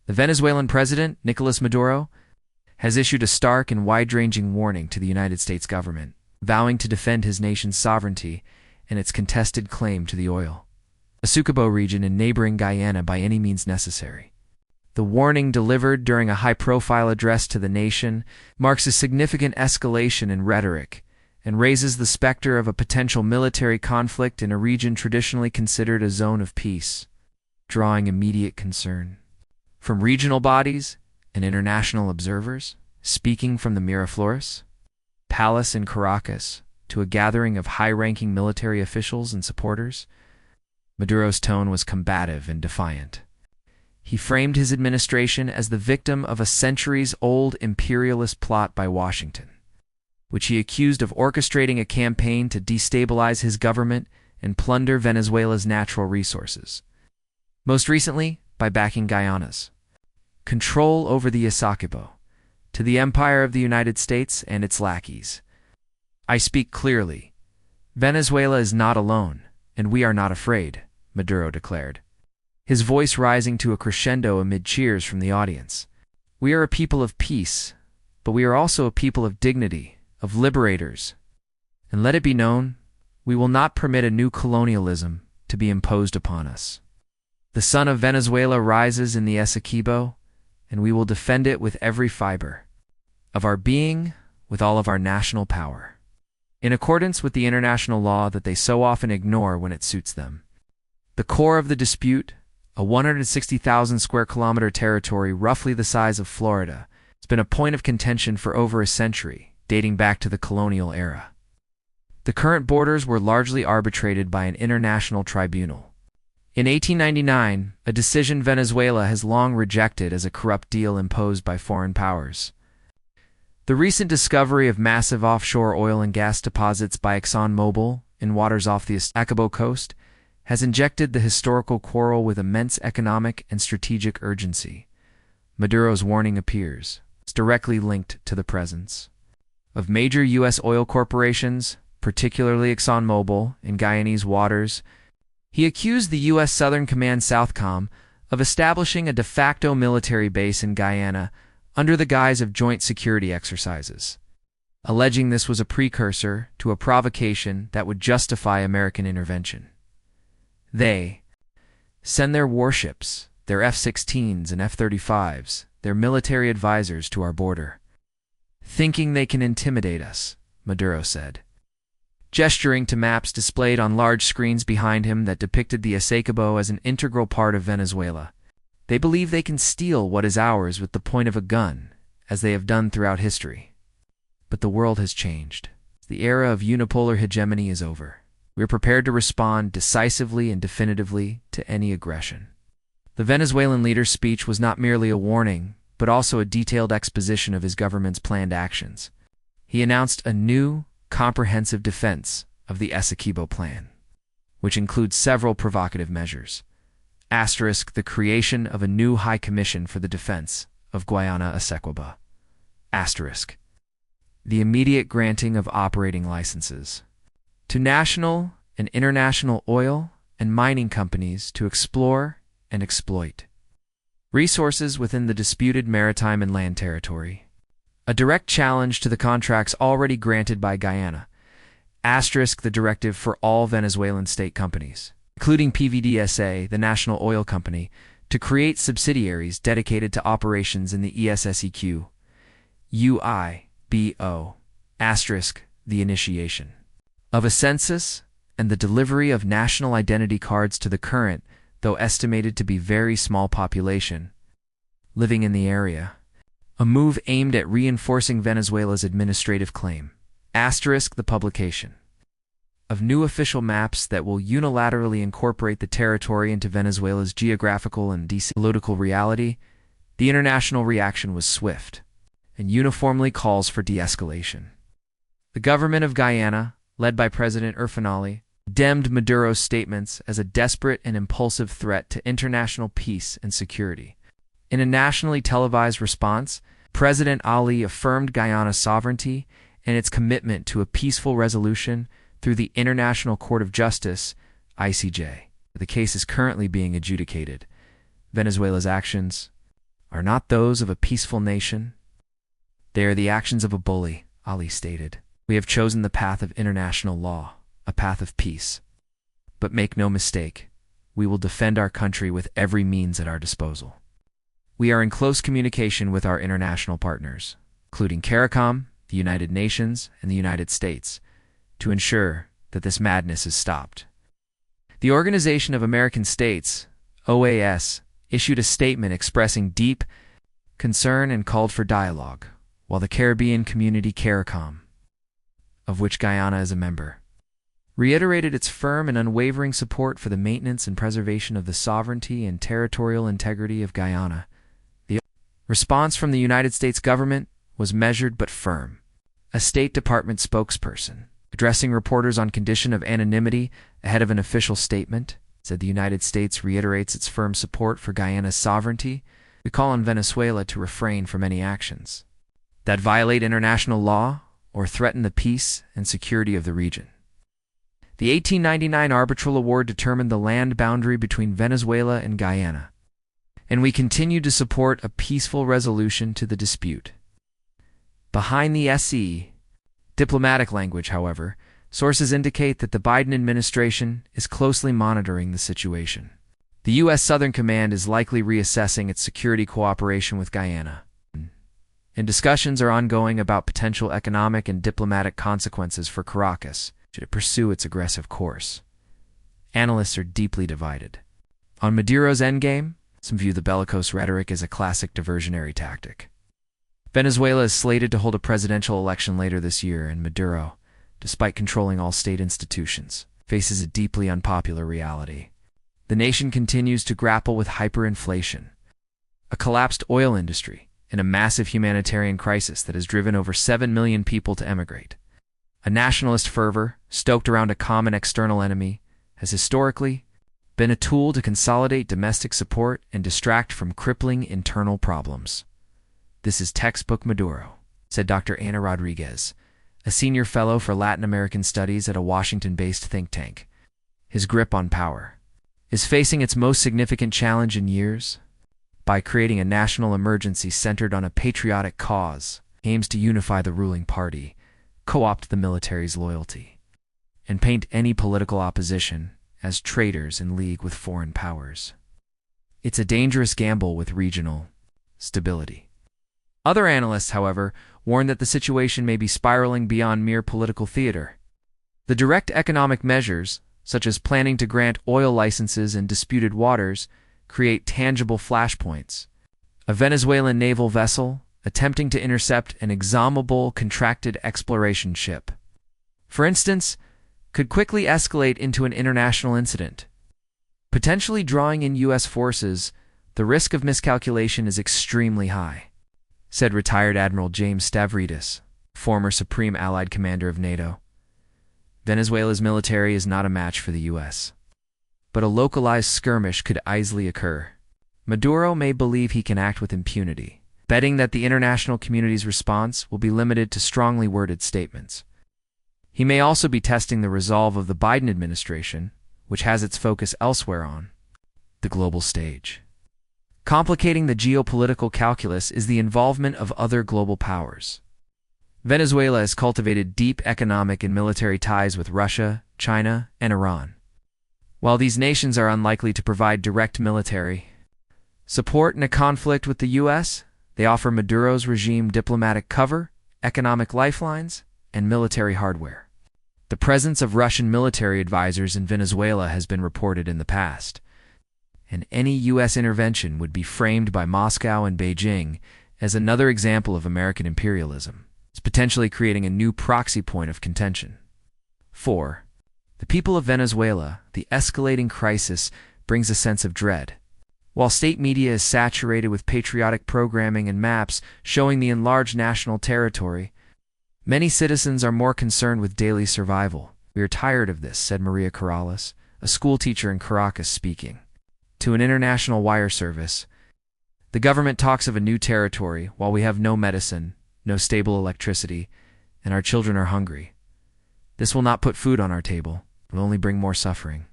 The Venezuelan president, Nicolás Maduro, has issued a stark and wide-ranging warning to the United States government, vowing to defend his nation's sovereignty and its contested claim to the oil, Essequibo region in neighboring Guyana by any means necessary. The warning, delivered during a high-profile address to the nation, marks a significant escalation in rhetoric and raises the specter of a potential military conflict in a region traditionally considered a zone of peace, drawing immediate concern from regional bodies and international observers. Speaking from the Miraflores Palace in Caracas to a gathering of high-ranking military officials and supporters, Maduro's tone was combative and defiant. He framed his administration as the victim of a centuries-old imperialist plot by Washington, which he accused of orchestrating a campaign to destabilize his government and plunder Venezuela's natural resources, most recently by backing Guyana's control over the Essequibo to the empire of the United States and its lackeys. "I speak clearly. Venezuela is not alone, and we are not afraid," Maduro declared, his voice rising to a crescendo amid cheers from the audience. "We are a people of peace, but we are also a people of dignity, of liberators. And let it be known, we will not permit a new colonialism to be imposed upon us. The sun of Venezuela rises in the Essequibo, and we will defend it with every fiber of our being, with all of our national power, in accordance with the international law that they so often ignore when it suits them." The core of the dispute, a 160,000 square kilometer territory roughly the size of Florida, has been a point of contention for over a century, dating back to the colonial era. The current borders were largely arbitrated by an international tribunal. In 1899, a decision Venezuela has long rejected as a corrupt deal imposed by foreign powers. The recent discovery of massive offshore oil and gas deposits by ExxonMobil in waters off the Essequibo coast has injected the historical quarrel with immense economic and strategic urgency. Maduro's warning appears directly linked to the presence of major U.S. oil corporations, particularly ExxonMobil, in Guyanese waters. He accused the U.S. Southern Command Southcom of establishing a de facto military base in Guyana under the guise of joint security exercises, alleging this was a precursor to a provocation that would justify American intervention. They send their warships, their F-16s and F-35s, their military advisors to our border, thinking they can intimidate us, Maduro said, gesturing to maps displayed on large screens behind him that depicted the Essequibo as an integral part of Venezuela. They believe they can steal what is ours with the point of a gun, as they have done throughout history. But the world has changed. The era of unipolar hegemony is over. We are prepared to respond decisively and definitively to any aggression. The Venezuelan leader's speech was not merely a warning, but also a detailed exposition of his government's planned actions. He announced a new, comprehensive defense of the Essequibo plan, which includes several provocative measures. Asterisk the creation of a new High Commission for the Defense of Guyana Essequibo. Asterisk the immediate granting of operating licenses to national and international oil and mining companies to explore and exploit resources within the disputed maritime and land territory. A direct challenge to the contracts already granted by Guyana. Asterisk the directive for all Venezuelan state companies, including PDVSA, the national oil company, to create subsidiaries dedicated to operations in the Essequibo. UIBO. Asterisk the initiation of a census and the delivery of national identity cards to the current, though estimated to be very small population living in the area. A move aimed at reinforcing Venezuela's administrative claim. Asterisk the publication of new official maps that will unilaterally incorporate the territory into Venezuela's geographical and political reality. The international reaction was swift and uniformly calls for de-escalation. The government of Guyana, led by President Urfanali, condemned Maduro's statements as a desperate and impulsive threat to international peace and security. In a nationally televised response, President Ali affirmed Guyana's sovereignty and its commitment to a peaceful resolution through the International Court of Justice, ICJ. The case is currently being adjudicated. Venezuela's actions are not those of a peaceful nation. They are the actions of a bully, Ali stated. We have chosen the path of international law, a path of peace. But make no mistake, we will defend our country with every means at our disposal. We are in close communication with our international partners, including CARICOM, the United Nations, and the United States, to ensure that this madness is stopped. The Organization of American States, OAS, issued a statement expressing deep concern and called for dialogue, while the Caribbean Community CARICOM, of which Guyana is a member, reiterated its firm and unwavering support for the maintenance and preservation of the sovereignty and territorial integrity of Guyana. The response from the United States government was measured but firm. A State Department spokesperson, addressing reporters on condition of anonymity ahead of an official statement, said the United States reiterates its firm support for Guyana's sovereignty. We call on Venezuela to refrain from any actions that violate international law or threaten the peace and security of the region. The 1899 arbitral award determined the land boundary between Venezuela and Guyana, and we continue to support a peaceful resolution to the dispute. Behind the SE diplomatic language, however, sources indicate that the Biden administration is closely monitoring the situation. The U.S. Southern Command is likely reassessing its security cooperation with Guyana, and discussions are ongoing about potential economic and diplomatic consequences for Caracas should it pursue its aggressive course. Analysts are deeply divided. On Maduro's endgame, some view the bellicose rhetoric as a classic diversionary tactic. Venezuela is slated to hold a presidential election later this year, and Maduro, despite controlling all state institutions, faces a deeply unpopular reality. The nation continues to grapple with hyperinflation, a collapsed oil industry, and a massive humanitarian crisis that has driven over 7 million people to emigrate. A nationalist fervor, stoked around a common external enemy, has historically been a tool to consolidate domestic support and distract from crippling internal problems. This is textbook Maduro, said Dr. Ana Rodriguez, a senior fellow for Latin American studies at a Washington-based think tank. His grip on power is facing its most significant challenge in years. By creating a national emergency centered on a patriotic cause, aims to unify the ruling party, co-opt the military's loyalty, and paint any political opposition as traitors in league with foreign powers. It's a dangerous gamble with regional stability. Other analysts, however, warn that the situation may be spiraling beyond mere political theater. The direct economic measures, such as planning to grant oil licenses in disputed waters, create tangible flashpoints. A Venezuelan naval vessel attempting to intercept an examinable contracted exploration ship, for instance, could quickly escalate into an international incident. Potentially drawing in U.S. forces, the risk of miscalculation is extremely high, said retired Admiral James Stavridis, former Supreme Allied Commander of NATO. Venezuela's military is not a match for the U.S., but a localized skirmish could easily occur. Maduro may believe he can act with impunity, betting that the international community's response will be limited to strongly worded statements. He may also be testing the resolve of the Biden administration, which has its focus elsewhere on the global stage. Complicating the geopolitical calculus is the involvement of other global powers. Venezuela has cultivated deep economic and military ties with Russia, China, and Iran. While these nations are unlikely to provide direct military support in a conflict with the U.S., they offer Maduro's regime diplomatic cover, economic lifelines, and military hardware. The presence of Russian military advisors in Venezuela has been reported in the past, and any U.S. intervention would be framed by Moscow and Beijing as another example of American imperialism. It's potentially creating a new proxy point of contention. 4. The people of Venezuela, the escalating crisis brings a sense of dread. While state media is saturated with patriotic programming and maps showing the enlarged national territory, many citizens are more concerned with daily survival. We are tired of this, said Maria Corrales, a schoolteacher in Caracas, speaking to an international wire service. The government talks of a new territory while we have no medicine, no stable electricity, and our children are hungry. This will not put food on our table. It will only bring more suffering.